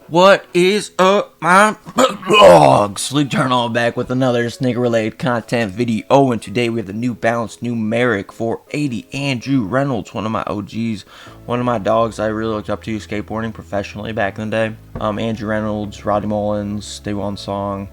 What is up, my blogs? Luke Turn back with another sneaker-related content video, and today we have the New Balance Numeric 480 Andrew Reynolds, one of my OGs, one of my dogs I really looked up to skateboarding professionally back in the day. Andrew Reynolds, Roddy Mullins, Daewon Song,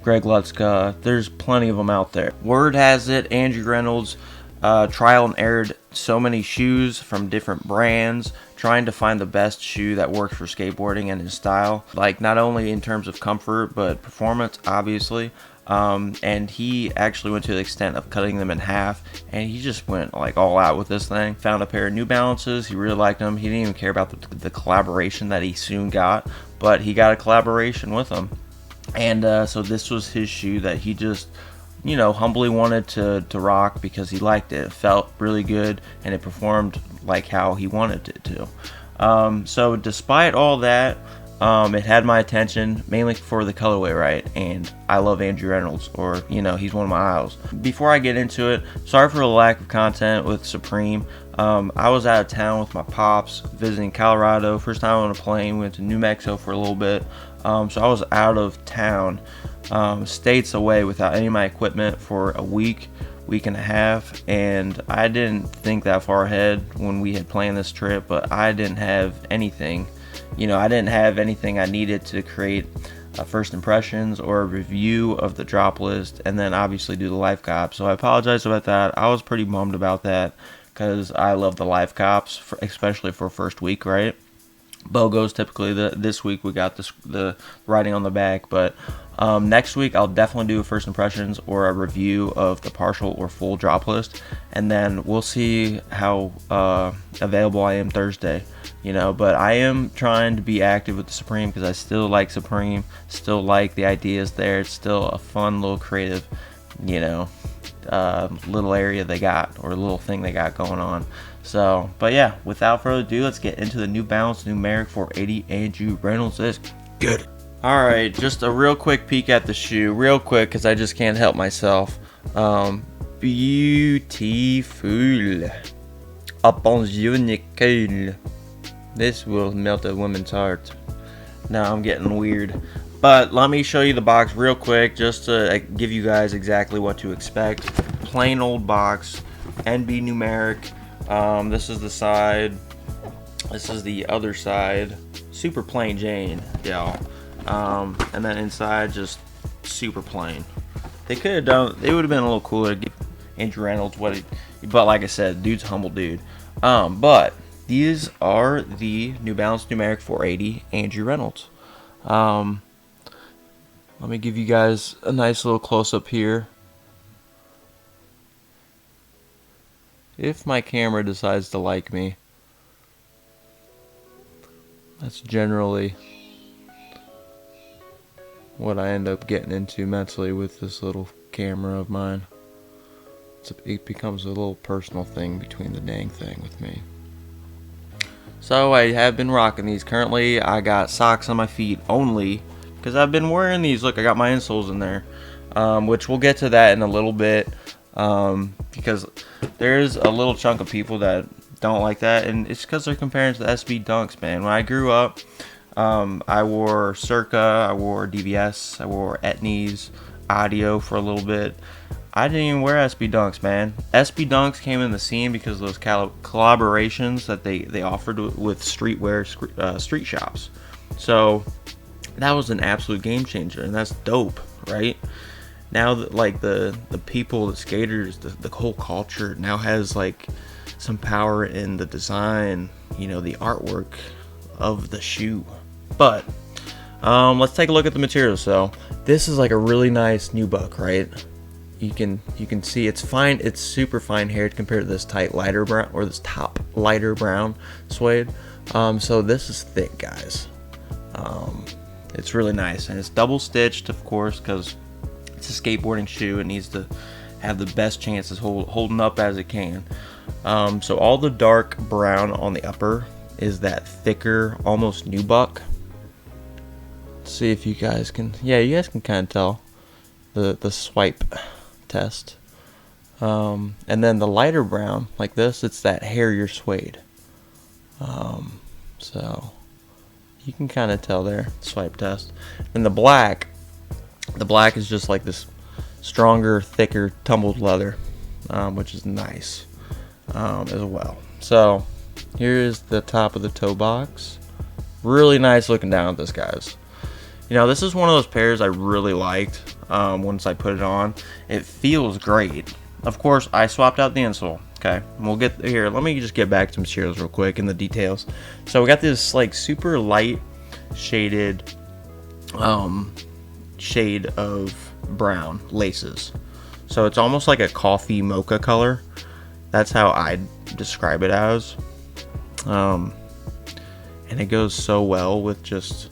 Greg Lutzka, there's plenty of them out there. Word has it, Andrew Reynolds trial and errored so many shoes from different brands, trying to find the best shoe that works for skateboarding and his style, like not only in terms of comfort but performance, obviously. And he actually went to the extent of cutting them in half, and he just went like all out with this thing. Found a pair of New Balances, he really liked them. He didn't even care about the collaboration that he soon got, but he got a collaboration with them. And so this was his shoe that he just, humbly wanted to rock because he liked it. It felt really good and it performed like how he wanted it to. So despite all that, it had my attention mainly for the colorway, right? And I love Andrew Reynolds, or he's one of my idols. Before I get into it, sorry for the lack of content with Supreme. I was out of town with my pops visiting Colorado. First time on a plane. Went to New Mexico for a little bit. So I was out of town, states away without any of my equipment for a week and a half, and I didn't think that far ahead when we had planned this trip, but I didn't have anything. I didn't have anything I needed to create first impressions or a review of the drop list, and then obviously do the live cop. So I apologize about that. I was pretty bummed about that because I love the live cops, especially for first week, right? BOGOs typically. This week we got the writing on the back, but next week I'll definitely do a first impressions or a review of the partial or full drop list, and then we'll see how available I am Thursday. But I am trying to be active with the Supreme because I still like Supreme, still like the ideas there. It's still a fun little creative, little area they got, or little thing they got going on. So, but yeah, without further ado, let's get into the New Balance Numeric 480 Andrew Reynolds. Is good. Alright, just a real quick peek at the shoe, real quick, because I just can't help myself. Beautiful. Upon you, Nicole. This will melt a woman's heart. Now I'm getting weird. But let me show you the box real quick, just to give you guys exactly what to expect. Plain old box, NB Numeric. This is the side. This is the other side. Super plain Jane, y'all. And then inside, just super plain. They could have done. It would have been a little cooler to give Andrew Reynolds what. But like I said, dude's a humble dude. But these are the New Balance Numeric 480 Andrew Reynolds. Let me give you guys a nice little close up here. If my camera decides to like me, that's generally what I end up getting into mentally with this little camera of mine. It becomes a little personal thing between the dang thing with me. So I have been rocking these. Currently I got socks on my feet only because I've been wearing these. Look, I got my insoles in there, which we'll get to that in a little bit, because there's a little chunk of people that don't like that, and it's because they're comparing to the SB Dunks, man. When I grew up, I wore Circa, I wore DVS, I wore Etnies, Audio for a little bit. I didn't even wear SB Dunks, man. SB Dunks came in the scene because of those collaborations that they offered with streetwear street shops. So that was an absolute game changer, and that's dope, right? Now that like the people, the skaters, the whole culture now has like some power in the design, the artwork of the shoe. But let's take a look at the material. So this is like a really nice nubuck, right? You can see it's fine. It's super fine haired compared to this tight lighter brown, or this top lighter brown suede. So this is thick, guys. It's really nice, and it's double stitched, of course, because it's a skateboarding shoe. It needs to have the best chances holding up as it can. So all the dark brown on the upper is that thicker, almost nubuck. Let's see if you guys can. Yeah, you guys can kind of tell the swipe test. And then the lighter brown, like this, it's that hairier suede. So you can kind of tell there, swipe test. And the black is just like this stronger, thicker, tumbled leather, which is nice as well. So here is the top of the toe box. Really nice looking down at this, guys. You know, this is one of those pairs I really liked once I put it on. It feels great. Of course, I swapped out the insole. Okay, and we'll get here. Let me just get back to materials real quick and the details. So we got this like super light shaded shade of brown laces. So it's almost like a coffee mocha color. That's how I describe it as. And it goes so well with just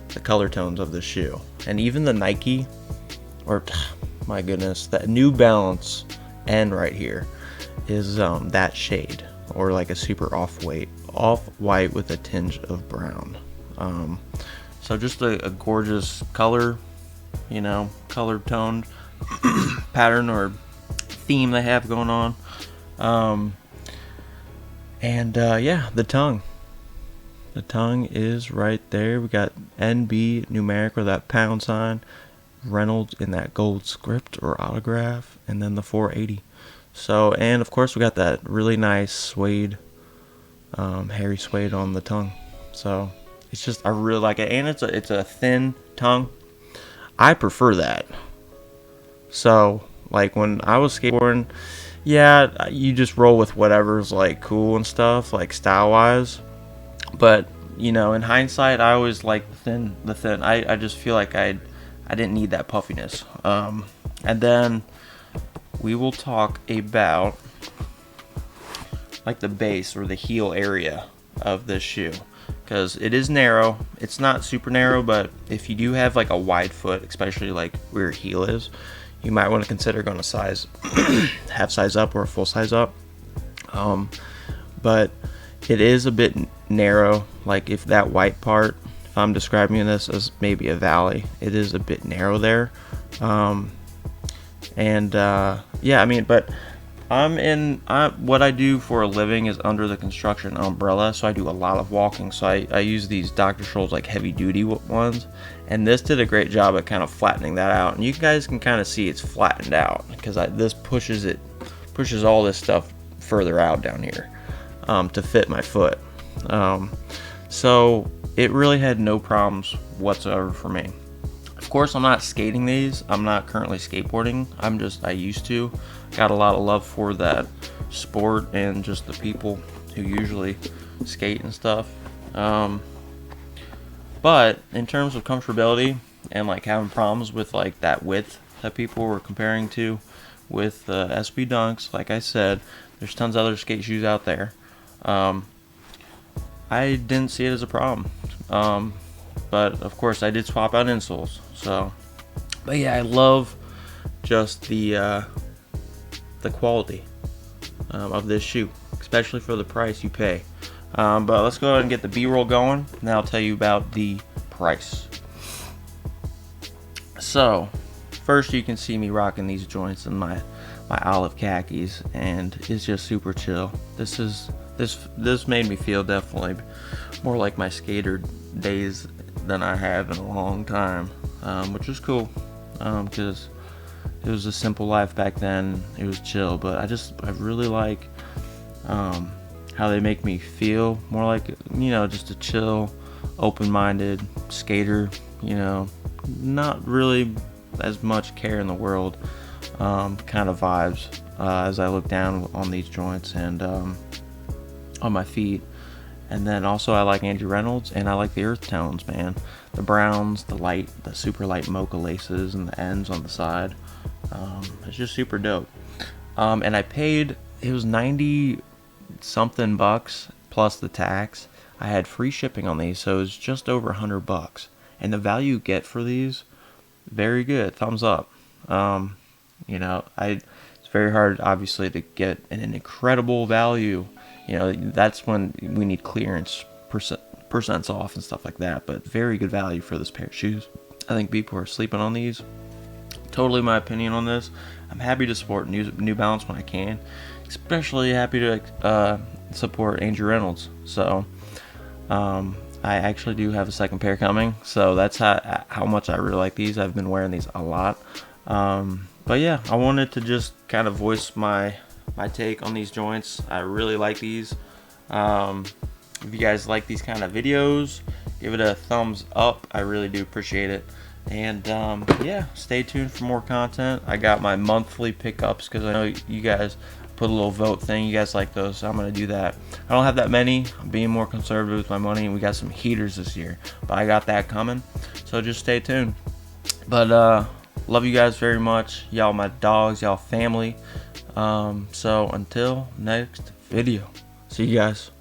the color tones of the shoe. And even the Nike, or my goodness, that New Balance N right here is that shade, or like a super off-white with a tinge of brown. So just a gorgeous color, you know, color toned pattern or theme they have going on. Yeah, the tongue is right there. We got NB numeric, or that pound sign, Reynolds in that gold script or autograph, and then the 480. So, and of course we got that really nice suede, hairy suede on the tongue. So it's just, I really like it, and it's a thin tongue. I prefer that. So like when I was skateboarding, yeah, you just roll with whatever's like cool and stuff, like style wise. But you know, in hindsight, I always like the thin. I just feel like I didn't need that puffiness. And then we will talk about like the base or the heel area of this shoe, because it is narrow. It's not super narrow, but if you do have like a wide foot, especially like where your heel is, you might want to consider going a size half size up or a full size up. But it is a bit narrow. Like if that white part, if I'm describing this as maybe a valley, it is a bit narrow there. Yeah, I mean, but what I do for a living is under the construction umbrella, so I do a lot of walking. So I use these Dr. Scholl's like heavy duty ones, and this did a great job at kind of flattening that out. And you guys can kind of see it's flattened out because this pushes all this stuff further out down here to fit my foot. So it really had no problems whatsoever for me. Of course, I'm not skating these. I'm not currently skateboarding. I used to. Got a lot of love for that sport and just the people who usually skate and stuff. But in terms of comfortability and like having problems with like that width that people were comparing to with SB Dunks, like I said, there's tons of other skate shoes out there. I didn't see it as a problem. But of course I did swap out insoles. So, but yeah, I love just the quality of this shoe, especially for the price you pay. But let's go ahead and get the B-roll going, and then I'll tell you about the price. So, first you can see me rocking these joints in my olive khakis, and it's just super chill. This made me feel definitely more like my skater days than I have in a long time, which is cool, because it was a simple life back then. It was chill, but I really like how they make me feel more like, you know, just a chill, open-minded skater, you know, not really as much care in the world kind of vibes as I look down on these joints and on my feet. And then also I like Andrew Reynolds, and I like the earth tones, man. The browns, the super light mocha laces, and the ends on the side. It's just super dope. And I paid, it was 90 something bucks plus the tax. I had free shipping on these, so it was just over $100. And the value you get for these, very good. Thumbs up. You know, it's very hard, obviously, to get an incredible value. You know, that's when we need clearance, percents off and stuff like that. But very good value for this pair of shoes. I think people are sleeping on these. Totally my opinion on this. I'm happy to support New Balance when I can. Especially happy to support Andrew Reynolds. So, I actually do have a second pair coming, so that's how much I really like these. I've been wearing these a lot. But yeah, I wanted to just kind of voice my take on these joints. I really like these. If you guys like these kind of videos, give it a thumbs up. I really do appreciate it. And yeah, stay tuned for more content. I got my monthly pickups because I know you guys put a little vote thing. You guys like those, so I'm gonna do that. I don't have that many. I'm being more conservative with my money. We got some heaters this year, but I got that coming. So just stay tuned. But love you guys very much. Y'all my dogs, y'all family. So until next video, see you guys.